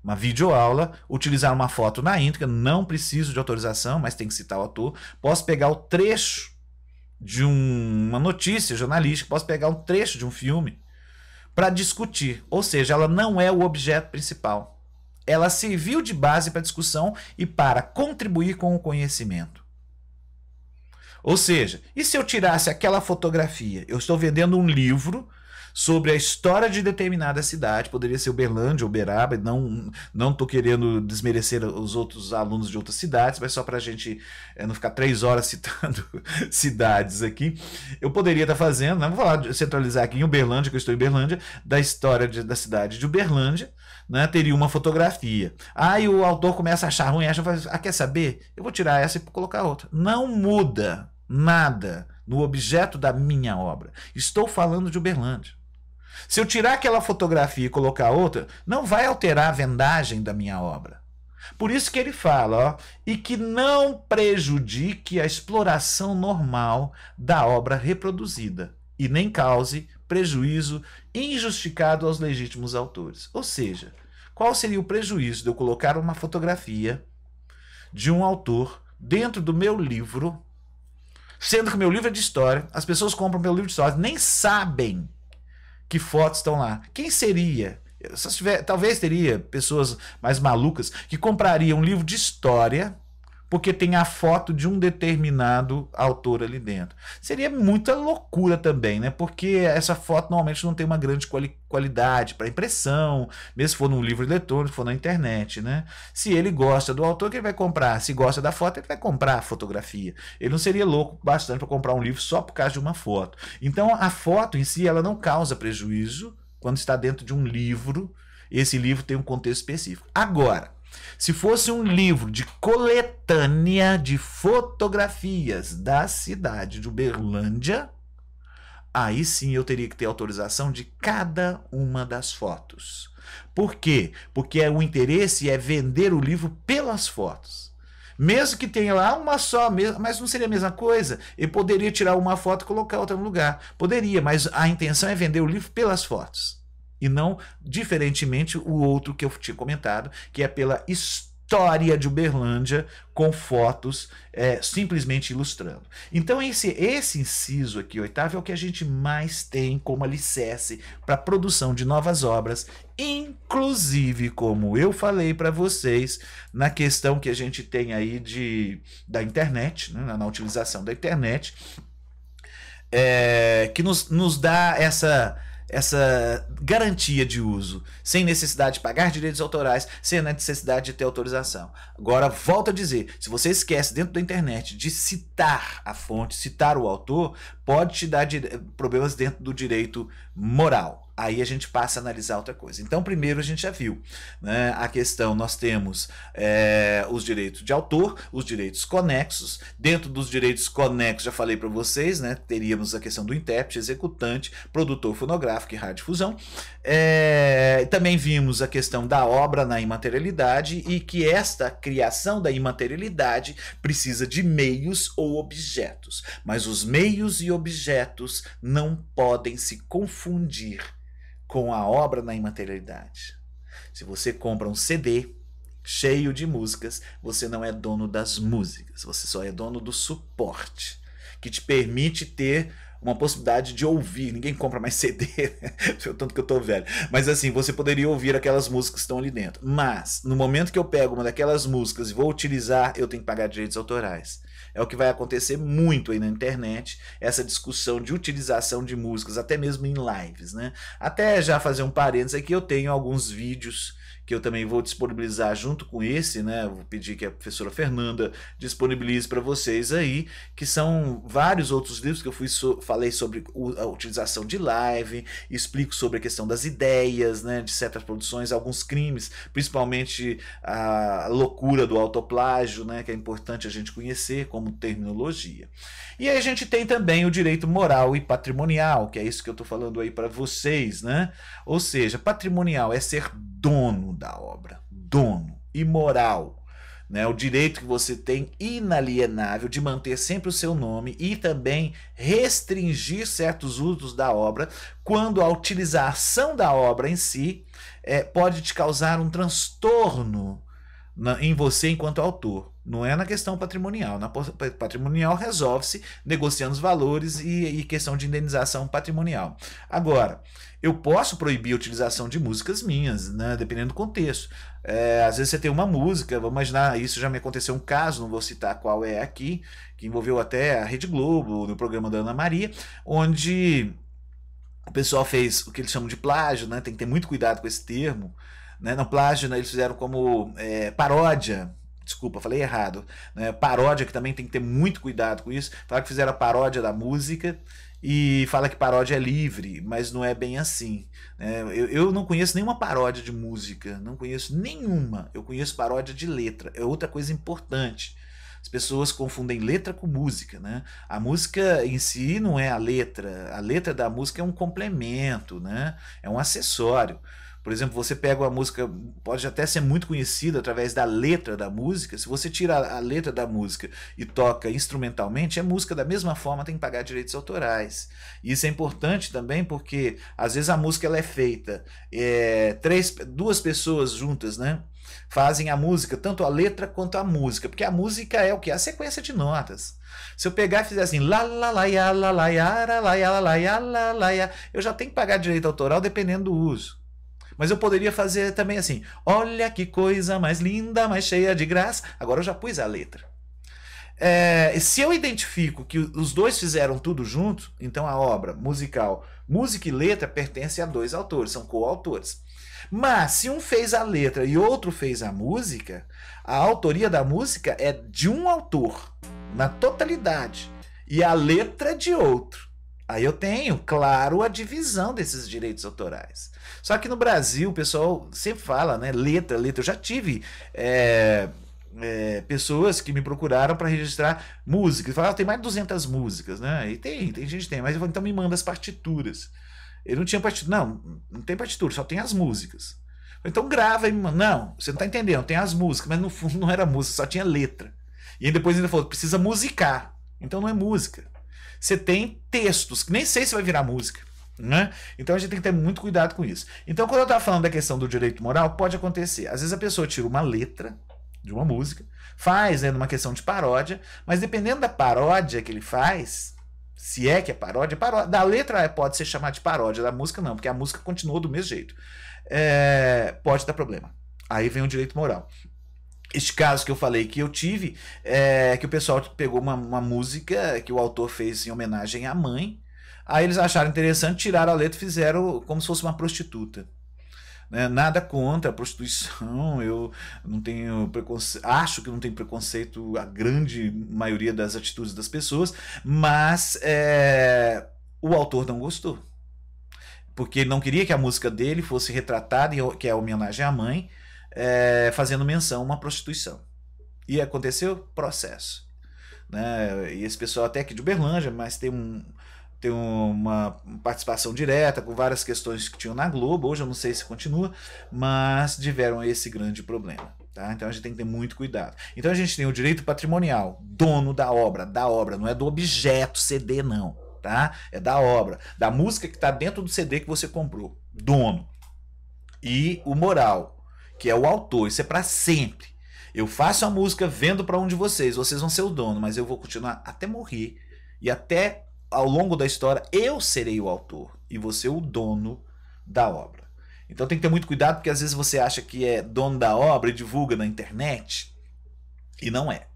uma videoaula, utilizar uma foto na íntegra, não preciso de autorização, mas tem que citar o autor. Posso pegar o trecho de uma notícia jornalística, posso pegar um trecho de um filme para discutir. Ou seja, ela não é o objeto principal. Ela serviu de base para discussão e para contribuir com o conhecimento. Ou seja, e se eu tirasse aquela fotografia? Eu estou vendendo um livro sobre a história de determinada cidade, poderia ser Uberlândia, Uberaba, não estou querendo desmerecer os outros alunos de outras cidades, mas só para a gente não ficar 3 horas citando cidades aqui, eu poderia estar fazendo, vou falar, centralizar aqui em Uberlândia, que eu estou em Uberlândia, da história da cidade de Uberlândia, né, teria uma fotografia. Aí o autor começa a achar ruim, quer saber? Eu vou tirar essa e colocar outra. Não muda nada no objeto da minha obra. Estou falando de Uberlândia. Se eu tirar aquela fotografia e colocar outra, não vai alterar a vendagem da minha obra. Por isso que ele fala, ó, e que não prejudique a exploração normal da obra reproduzida e nem cause prejuízo injustificado aos legítimos autores. Ou seja, qual seria o prejuízo de eu colocar uma fotografia de um autor dentro do meu livro, sendo que meu livro é de história, as pessoas compram meu livro de história, nem sabem que fotos estão lá. Quem seria? Talvez teria pessoas mais malucas que comprariam um livro de história porque tem a foto de um determinado autor ali dentro. Seria muita loucura também, né? Porque essa foto normalmente não tem uma grande qualidade para impressão, mesmo se for num livro eletrônico, se for na internet, né? Se ele gosta do autor, que ele vai comprar. Se gosta da foto, ele vai comprar a fotografia. Ele não seria louco bastante para comprar um livro só por causa de uma foto. Então, a foto em si, ela não causa prejuízo quando está dentro de um livro. Esse livro tem um contexto específico. Agora, se fosse um livro de coletânea de fotografias da cidade de Uberlândia, aí sim eu teria que ter autorização de cada uma das fotos. Por quê? Porque o interesse é vender o livro pelas fotos. Mesmo que tenha lá uma só, mas não seria a mesma coisa. Eu poderia tirar uma foto e colocar outra no lugar. Poderia, mas a intenção é vender o livro pelas fotos. E não, diferentemente, o outro que eu tinha comentado, que é pela história de Uberlândia, com fotos simplesmente ilustrando. Então, esse inciso aqui, oitavo, é o que a gente mais tem como alicerce para a produção de novas obras, inclusive, como eu falei para vocês, na questão que a gente tem aí da internet, né, na utilização da internet, que nos dá essa garantia de uso, sem necessidade de pagar direitos autorais, sem necessidade de ter autorização. Agora, volto a dizer, se você esquece dentro da internet de citar a fonte, citar o autor, pode te dar problemas dentro do direito moral. Aí a gente passa a analisar outra coisa. Então, primeiro a gente já viu, né, a questão, nós temos os direitos de autor, os direitos conexos. Dentro dos direitos conexos, já falei para vocês, né, teríamos a questão do intérprete, executante, produtor fonográfico e radiodifusão. Também vimos a questão da obra na imaterialidade e que esta criação da imaterialidade precisa de meios ou objetos. Mas os meios e objetos não podem se confundir com a obra na imaterialidade. Se você compra um CD cheio de músicas, você não é dono das músicas, você só é dono do suporte, que te permite ter uma possibilidade de ouvir. Ninguém compra mais CD, né? Tanto que eu tô velho. Mas assim, você poderia ouvir aquelas músicas que estão ali dentro. Mas, no momento que eu pego uma daquelas músicas e vou utilizar, eu tenho que pagar direitos autorais. É o que vai acontecer muito aí na internet, essa discussão de utilização de músicas, até mesmo em lives, né? Até já fazer um parênteses aqui, eu tenho alguns vídeos que eu também vou disponibilizar junto com esse, né? Vou pedir que a professora Fernanda disponibilize para vocês aí, que são vários outros livros que eu falei sobre a utilização de live, explico sobre a questão das ideias, né, de certas produções, alguns crimes, principalmente a loucura do autoplágio, né, que é importante a gente conhecer como terminologia. E aí a gente tem também o direito moral e patrimonial, que é isso que eu estou falando aí para vocês, né? Ou seja, patrimonial é ser dono da obra, dono, e moral, né? O direito que você tem inalienável de manter sempre o seu nome e também restringir certos usos da obra quando a utilização da obra em si pode te causar um transtorno em você enquanto autor. Não é na questão patrimonial. Na patrimonial resolve-se negociando os valores e questão de indenização patrimonial. Agora, eu posso proibir a utilização de músicas minhas, né, dependendo do contexto. Às vezes você tem uma música, vamos imaginar, isso já me aconteceu um caso, não vou citar qual é aqui, que envolveu até a Rede Globo, no programa da Ana Maria, onde o pessoal fez o que eles chamam de plágio, né, tem que ter muito cuidado com esse termo, né, no plágio, né, eles fizeram como paródia. Desculpa, falei errado, né? Paródia, que também tem que ter muito cuidado com isso. Fala que fizeram a paródia da música e fala que paródia é livre, mas não é bem assim, né? Eu não conheço nenhuma paródia de música, não conheço nenhuma. Eu conheço paródia de letra, é outra coisa importante. As pessoas confundem letra com música, né? A música em si não é a letra da música é um complemento, né? É um acessório. Por exemplo, você pega uma música, pode até ser muito conhecida através da letra da música. Se você tira a letra da música e toca instrumentalmente, a música da mesma forma tem que pagar direitos autorais. Isso é importante também porque às vezes a música ela é feita duas pessoas juntas, né? Fazem a música, tanto a letra quanto a música, porque a música é o que? A sequência de notas. Se eu pegar e fizer assim, lá, lá, lá, ya, lá, lá, ya, lá, ya, lá, ya, lá, ya, eu já tenho que pagar direito autoral dependendo do uso. Mas eu poderia fazer também assim, olha que coisa mais linda, mais cheia de graça. Agora eu já pus a letra. Se eu identifico que os dois fizeram tudo junto, então a obra musical, música e letra pertence a dois autores, são coautores. Mas se um fez a letra e outro fez a música, a autoria da música é de um autor, na totalidade, e a letra de outro. Aí eu tenho, claro, a divisão desses direitos autorais. Só que no Brasil o pessoal sempre fala, né? Letra. Eu já tive pessoas que me procuraram para registrar música. Falaram, tem mais de 200 músicas, né? E tem gente que tem. Mas eu falei, então me manda as partituras. Ele não tinha partitura. Não tem partitura, só tem as músicas. Então grava e me manda. Não, você não tá entendendo, tem as músicas, mas no fundo não era música, só tinha letra. E aí depois ele falou, precisa musicar. Então não é música. Você tem textos, que nem sei se vai virar música. Né? Então a gente tem que ter muito cuidado com isso. Então quando eu estava falando da questão do direito moral, pode acontecer. Às vezes a pessoa tira uma letra de uma música, faz numa questão de paródia, mas dependendo da paródia que ele faz, se é que é paródia, da letra pode ser chamada de paródia, da música não, porque a música continuou do mesmo jeito. Pode dar problema. Aí vem o direito moral. Este caso que eu falei que eu tive, que o pessoal pegou uma música que o autor fez em homenagem à mãe, aí eles acharam interessante, tiraram a letra e fizeram como se fosse uma prostituta. Né? Nada contra a prostituição, eu não tenho preconceito, acho que não tem preconceito a grande maioria das atitudes das pessoas, mas o autor não gostou. Porque ele não queria que a música dele fosse retratada, que é a homenagem à mãe, fazendo menção a uma prostituição. E aconteceu processo. Né? E esse pessoal até aqui de Uberlândia, mas tem uma participação direta com várias questões que tinham na Globo, hoje eu não sei se continua, mas tiveram esse grande problema. Tá? Então a gente tem que ter muito cuidado. Então a gente tem o direito patrimonial, dono da obra, não é do objeto CD não, tá? É da obra, da música que está dentro do CD que você comprou, dono. E o moral, que é o autor, isso é para sempre. Eu faço a música, vendo para um de vocês vão ser o dono, mas eu vou continuar até morrer e até ao longo da história eu serei o autor e você o dono da obra. Então tem que ter muito cuidado, porque às vezes você acha que é dono da obra e divulga na internet e não é.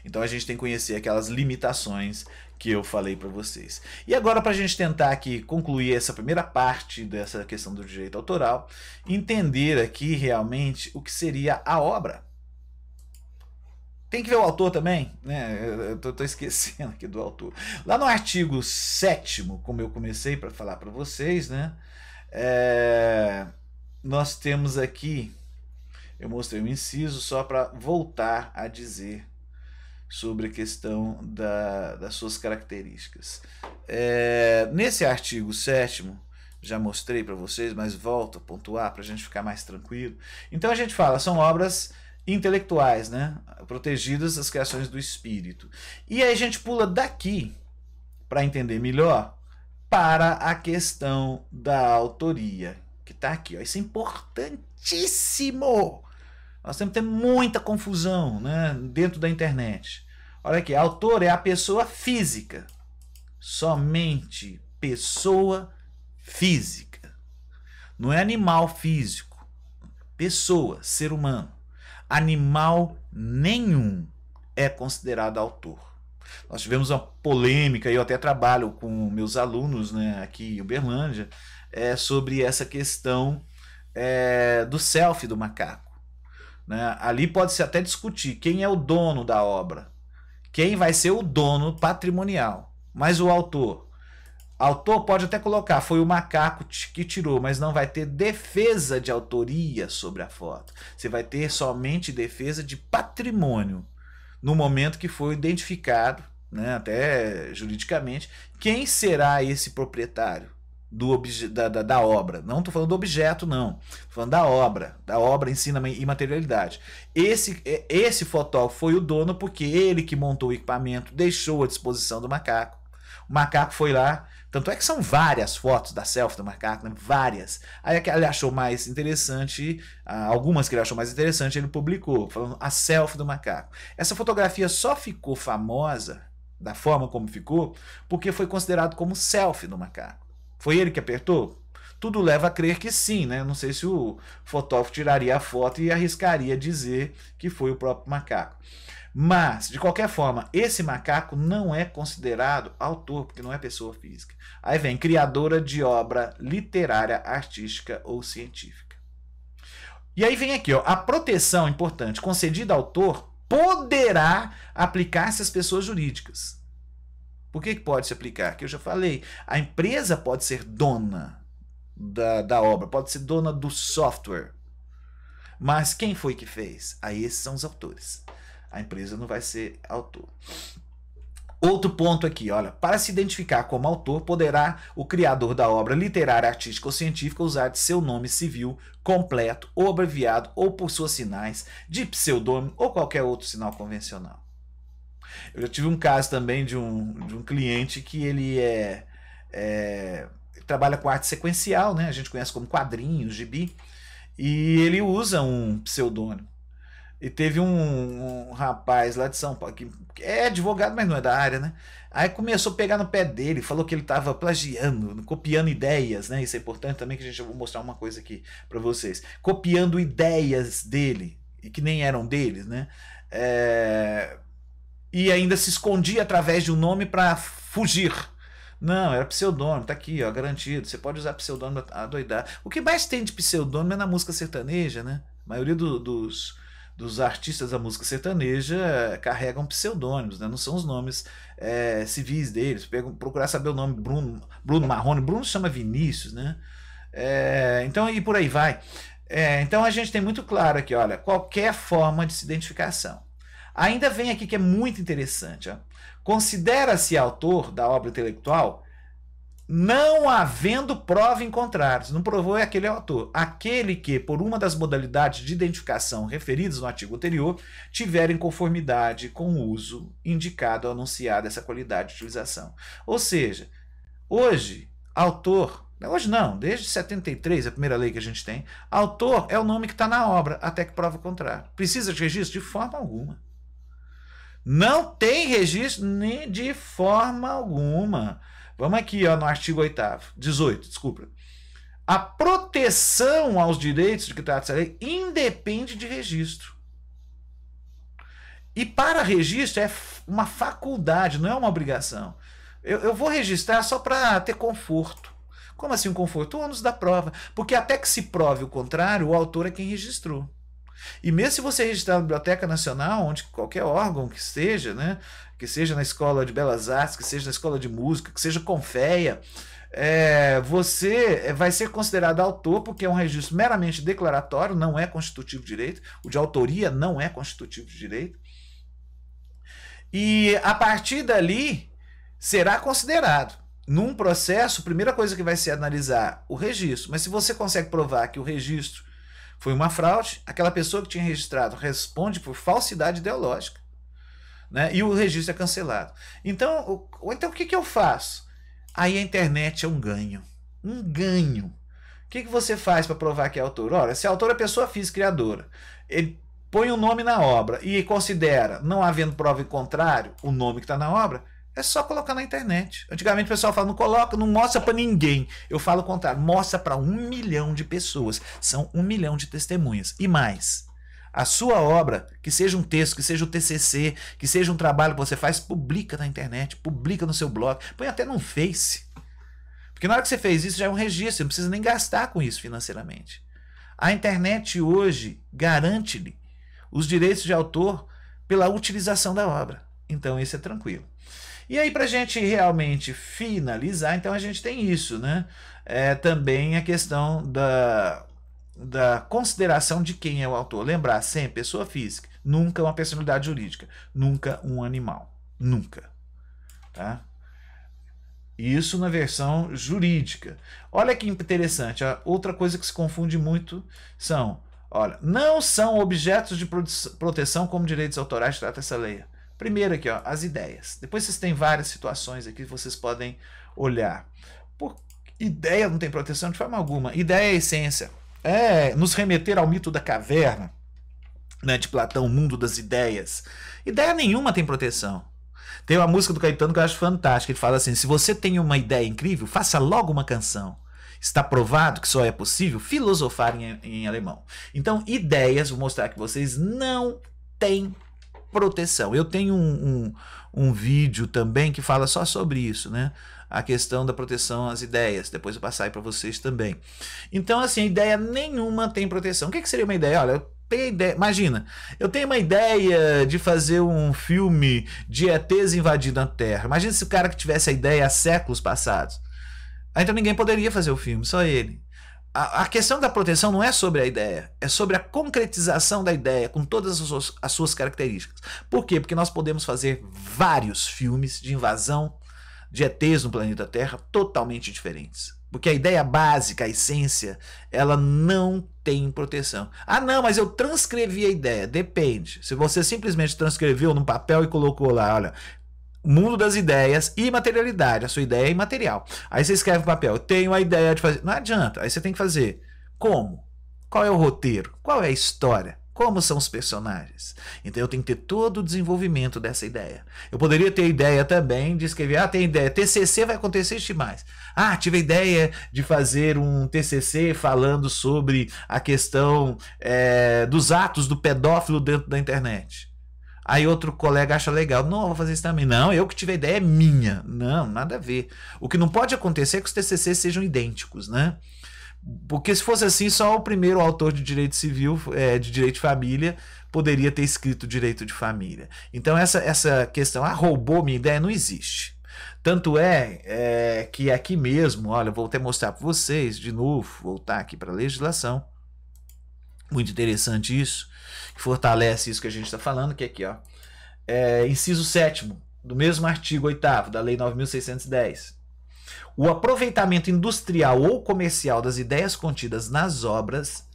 Então a gente tem que conhecer aquelas limitações que eu falei para vocês. E agora, para a gente tentar aqui concluir essa primeira parte dessa questão do direito autoral, entender aqui realmente o que seria a obra. Tem que ver o autor também, né? Eu tô esquecendo aqui do autor. Lá no artigo 7º, como eu comecei para falar para vocês, né? Nós temos aqui, eu mostrei um inciso só para voltar a dizer sobre a questão das suas características. Nesse artigo 7º, já mostrei para vocês, mas volto a pontuar para a gente ficar mais tranquilo. Então a gente fala, são obras intelectuais, né? Protegidas das criações do espírito. E aí a gente pula daqui, para entender melhor, para a questão da autoria, que está aqui. Ó. Isso é importantíssimo! Nós temos que ter muita confusão, né, dentro da internet. Olha aqui, autor é a pessoa física. Somente pessoa física. Não é animal físico. Pessoa, ser humano. Animal nenhum é considerado autor. Nós tivemos uma polêmica, eu até trabalho com meus alunos, né, aqui em Uberlândia, sobre essa questão do selfie do macaco. Né? Ali pode-se até discutir quem é o dono da obra, quem vai ser o dono patrimonial, mas o autor pode até colocar, foi o macaco que tirou, mas não vai ter defesa de autoria sobre a foto. Você vai ter somente defesa de patrimônio, no momento que foi identificado, né, até juridicamente, quem será esse proprietário. da obra. Não estou falando do objeto, não. Estou falando da obra em si na imaterialidade. Esse fotógrafo foi o dono porque ele que montou o equipamento, deixou à disposição do macaco. O macaco foi lá. Tanto é que são várias fotos da selfie do macaco, né? Várias. Aí a que ele achou mais interessante, algumas que ele achou mais interessante, ele publicou, falando a selfie do macaco. Essa fotografia só ficou famosa, da forma como ficou, porque foi considerado como selfie do macaco. Foi ele que apertou? Tudo leva a crer que sim, né? Não sei se o fotógrafo tiraria a foto e arriscaria dizer que foi o próprio macaco. Mas, de qualquer forma, esse macaco não é considerado autor, porque não é pessoa física. Aí vem criadora de obra literária, artística ou científica. E aí vem aqui, ó, a proteção importante concedida ao autor poderá aplicar-se às pessoas jurídicas. Por que pode se aplicar? Que eu já falei, a empresa pode ser dona da obra, pode ser dona do software. Mas quem foi que fez? Aí esses são os autores. A empresa não vai ser autor. Outro ponto aqui, olha, para se identificar como autor, poderá o criador da obra literária, artística ou científica usar de seu nome civil completo ou abreviado ou por suas sinais de pseudônimo ou qualquer outro sinal convencional. Eu já tive um caso também de um cliente que ele trabalha com arte sequencial, né? A gente conhece como quadrinhos, gibi, e ele usa um pseudônimo. E teve um rapaz lá de São Paulo, que é advogado, mas não é da área, né? Aí começou a pegar no pé dele, falou que ele estava plagiando, copiando ideias, né? Isso é importante também, que eu vou mostrar uma coisa aqui para vocês. Copiando ideias dele, e que nem eram deles, né? E ainda se escondia através de um nome para fugir. Não, era pseudônimo, tá aqui, ó, garantido. Você pode usar pseudônimo a doidar. O que mais tem de pseudônimo é na música sertaneja, né? A maioria dos artistas da música sertaneja carregam pseudônimos, né? Não são os nomes civis deles. Procurar saber o nome Bruno Marrone. Bruno se chama Vinícius, né? Então, e por aí vai. Então a gente tem muito claro aqui, olha, qualquer forma de se identificação. Ainda vem aqui que é muito interessante. Considera-se autor da obra intelectual não havendo prova em contrário. Se não provou, é aquele autor. Aquele que, por uma das modalidades de identificação referidas no artigo anterior, tiver em conformidade com o uso indicado ou anunciado essa qualidade de utilização. Ou seja, hoje, autor... Hoje não, desde 73, a primeira lei que a gente tem, autor é o nome que está na obra, até que prova o contrário. Precisa de registro? De forma alguma. Não tem registro nem de forma alguma. Vamos aqui, ó, no artigo 18, desculpa. A proteção aos direitos de que trata essa lei independe de registro. E para registro é uma faculdade, não é uma obrigação. Eu vou registrar só para ter conforto. Como assim um conforto? O ônus da prova. Porque até que se prove o contrário, o autor é quem registrou. E mesmo se você registrar na Biblioteca Nacional, onde qualquer órgão que seja, né, que seja na Escola de Belas Artes, que seja na Escola de Música, que seja Confeia, você vai ser considerado autor porque é um registro meramente declaratório, não é constitutivo de direito, o de autoria não é constitutivo de direito. E a partir dali será considerado. Num processo, a primeira coisa que vai ser analisar o registro, mas se você consegue provar que o registro foi uma fraude, aquela pessoa que tinha registrado responde por falsidade ideológica, né? E o registro é cancelado. Então, o que eu faço? Aí a internet é um ganho. Um ganho. O que você faz para provar que é autor? Ora, se a autor é pessoa física criadora, ele põe o nome na obra e considera, não havendo prova em contrário, o nome que está na obra, é só colocar na internet. Antigamente o pessoal fala, não coloca, não mostra para ninguém. Eu falo o contrário, mostra para 1 milhão de pessoas. São 1 milhão de testemunhas. E mais, a sua obra, que seja um texto, que seja um TCC, que seja um trabalho que você faz, publica na internet, publica no seu blog, põe até no Face. Porque na hora que você fez isso já é um registro, você não precisa nem gastar com isso financeiramente. A internet hoje garante-lhe os direitos de autor pela utilização da obra. Então isso é tranquilo. E aí, para a gente realmente finalizar, então a gente tem isso, né? Também a questão da consideração de quem é o autor. Lembrar sempre, pessoa física, nunca uma personalidade jurídica, nunca um animal, nunca. Tá? Isso na versão jurídica. Olha que interessante. A outra coisa que se confunde muito são, olha, não são objetos de proteção como direitos autorais, trata essa lei. Primeiro aqui, ó, as ideias. Depois vocês têm várias situações aqui que vocês podem olhar. Ideia não tem proteção de forma alguma. Ideia é a essência. É nos remeter ao mito da caverna, né, de Platão, o mundo das ideias. Ideia nenhuma tem proteção. Tem uma música do Caetano que eu acho fantástica. Ele fala assim: se você tem uma ideia incrível, faça logo uma canção. Está provado que só é possível filosofar em alemão. Então, ideias, vou mostrar que vocês não têm proteção. Eu tenho um vídeo também que fala só sobre isso, né? A questão da proteção às ideias. Depois eu passar aí para vocês também. Então, assim, ideia nenhuma tem proteção. O que seria uma ideia? Olha, ideia, imagina, eu tenho uma ideia de fazer um filme de ETs invadindo a Terra. Imagina se o cara que tivesse a ideia há séculos passados. Então ninguém poderia fazer o filme, só ele. A questão da proteção não é sobre a ideia, é sobre a concretização da ideia com todas as suas características. Por quê? Porque nós podemos fazer vários filmes de invasão de ETs no planeta Terra totalmente diferentes. Porque a ideia básica, a essência, ela não tem proteção. Ah, não, mas eu transcrevi a ideia. Depende. Se você simplesmente transcreveu num papel e colocou lá, olha, mundo das ideias e materialidade, a sua ideia é imaterial. Aí você escreve no papel, eu tenho a ideia de fazer. Não adianta. Aí você tem que fazer. Como? Qual é o roteiro? Qual é a história? Como são os personagens? Então eu tenho que ter todo o desenvolvimento dessa ideia. Eu poderia ter ideia também de escrever, tem ideia, TCC vai acontecer isso demais. Tive a ideia de fazer um TCC falando sobre a questão dos atos do pedófilo dentro da internet. Aí outro colega acha legal, não, vou fazer isso também. Não, eu que tive a ideia é minha. Não, nada a ver. O que não pode acontecer é que os TCCs sejam idênticos, né? Porque se fosse assim, só o primeiro autor de direito civil, de direito de família, poderia ter escrito direito de família. Então essa questão, roubou minha ideia, não existe. Tanto que aqui mesmo, olha, vou até mostrar para vocês, de novo, voltar aqui para a legislação. Muito interessante isso, que fortalece isso que a gente está falando, que é aqui, ó, inciso 7º, do mesmo artigo 8º da Lei 9.610. O aproveitamento industrial ou comercial das ideias contidas nas obras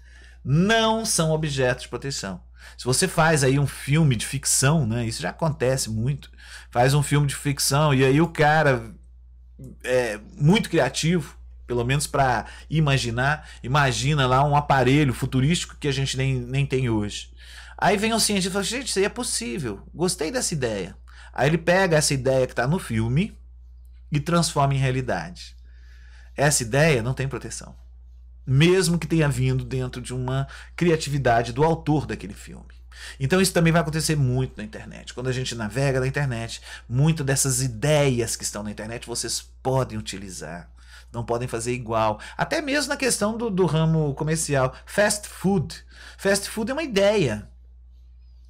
não são objetos de proteção. Se você faz aí um filme de ficção, né, isso já acontece muito, faz um filme de ficção e aí o cara é muito criativo, pelo menos para imagina lá um aparelho futurístico que a gente nem tem hoje. Aí vem o cientista e fala, gente, isso aí é possível, gostei dessa ideia. Aí ele pega essa ideia que está no filme e transforma em realidade. Essa ideia não tem proteção, mesmo que tenha vindo dentro de uma criatividade do autor daquele filme. Então isso também vai acontecer muito na internet. Quando a gente navega na internet, muitas dessas ideias que estão na internet vocês podem utilizar, não podem fazer igual. Até mesmo na questão do ramo comercial. Fast food. Fast food é uma ideia,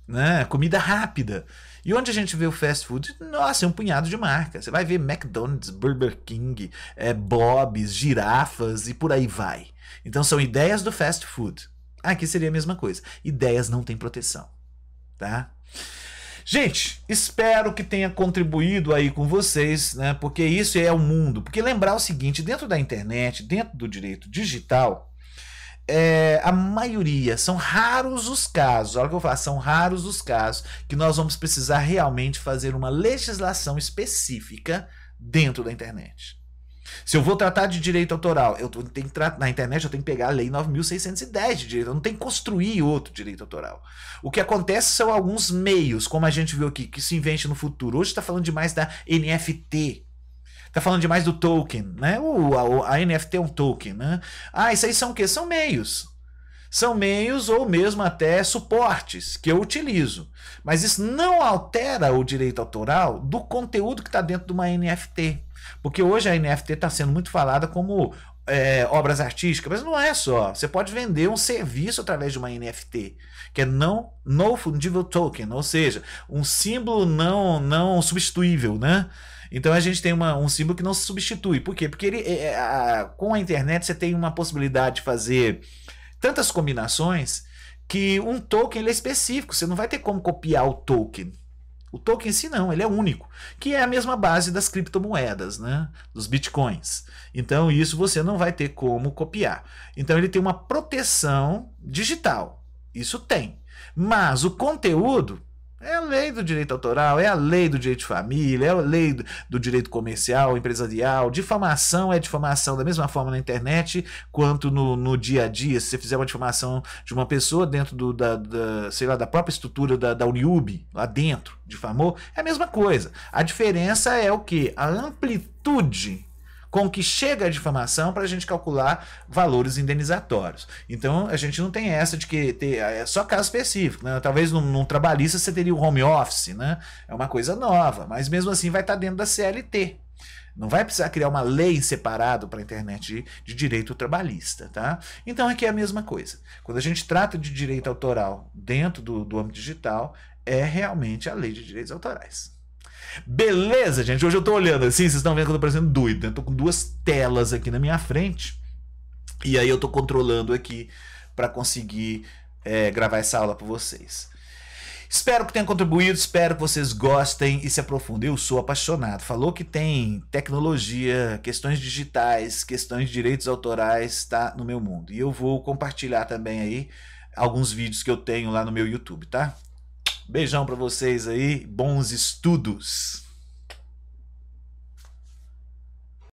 né? Comida rápida. E onde a gente vê o fast food? Nossa, é um punhado de marcas. Você vai ver McDonald's, Burger King, Bob's, girafas e por aí vai. Então são ideias do fast food. Aqui seria a mesma coisa. Ideias não têm proteção, tá? Gente, espero que tenha contribuído aí com vocês, né? Porque isso é o mundo. Porque lembrar o seguinte, dentro da internet, dentro do direito digital, a maioria, são raros os casos, olha o que eu falo, são raros os casos que nós vamos precisar realmente fazer uma legislação específica dentro da internet. Se eu vou tratar de direito autoral, eu tenho que na internet eu tenho que pegar a Lei 9.610 de direito, eu não tenho que construir outro direito autoral. O que acontece são alguns meios, como a gente viu aqui, que se invente no futuro. Hoje está falando demais da NFT. Tá falando demais do token, né? A NFT é um token, né? Isso aí são o quê? São meios. São meios ou mesmo até suportes que eu utilizo. Mas isso não altera o direito autoral do conteúdo que está dentro de uma NFT. Porque hoje a NFT está sendo muito falada como obras artísticas, mas não é só. Você pode vender um serviço através de uma NFT, que é Non-Fungible Token, ou seja, um símbolo não substituível, né? Então a gente tem um símbolo que não se substitui. Por quê? Porque com a internet você tem uma possibilidade de fazer tantas combinações que um token ele é específico. Você não vai ter como copiar o token. O token em si não, ele é único, que é a mesma base das criptomoedas, né? Dos bitcoins. Então isso você não vai ter como copiar. Então ele tem uma proteção digital, isso tem. Mas o conteúdo é a lei do direito autoral, é a lei do direito de família, é a lei do direito comercial, empresarial. Difamação é difamação da mesma forma na internet quanto no dia a dia. Se você fizer uma difamação de uma pessoa dentro sei lá, da própria estrutura da Uniub, lá dentro, difamou, é a mesma coisa. A diferença é o que? A amplitude com que chega a difamação para a gente calcular valores indenizatórios. Então a gente não tem essa de que é só caso específico, né? Talvez num trabalhista você teria o home office, né? É uma coisa nova, mas mesmo assim vai estar dentro da CLT. Não vai precisar criar uma lei separada para a internet de direito trabalhista, tá? Então aqui é a mesma coisa. Quando a gente trata de direito autoral dentro do âmbito digital, é realmente a lei de direitos autorais. Beleza, gente? Hoje eu tô olhando assim, vocês estão vendo que eu tô parecendo doido, né? Tô com duas telas aqui na minha frente. E aí eu tô controlando aqui para conseguir gravar essa aula para vocês. Espero que tenha contribuído, espero que vocês gostem e se aprofundem. Eu sou apaixonado. Falou que tem tecnologia, questões digitais, questões de direitos autorais, tá no meu mundo. E eu vou compartilhar também aí alguns vídeos que eu tenho lá no meu YouTube, tá? Beijão pra vocês aí, bons estudos!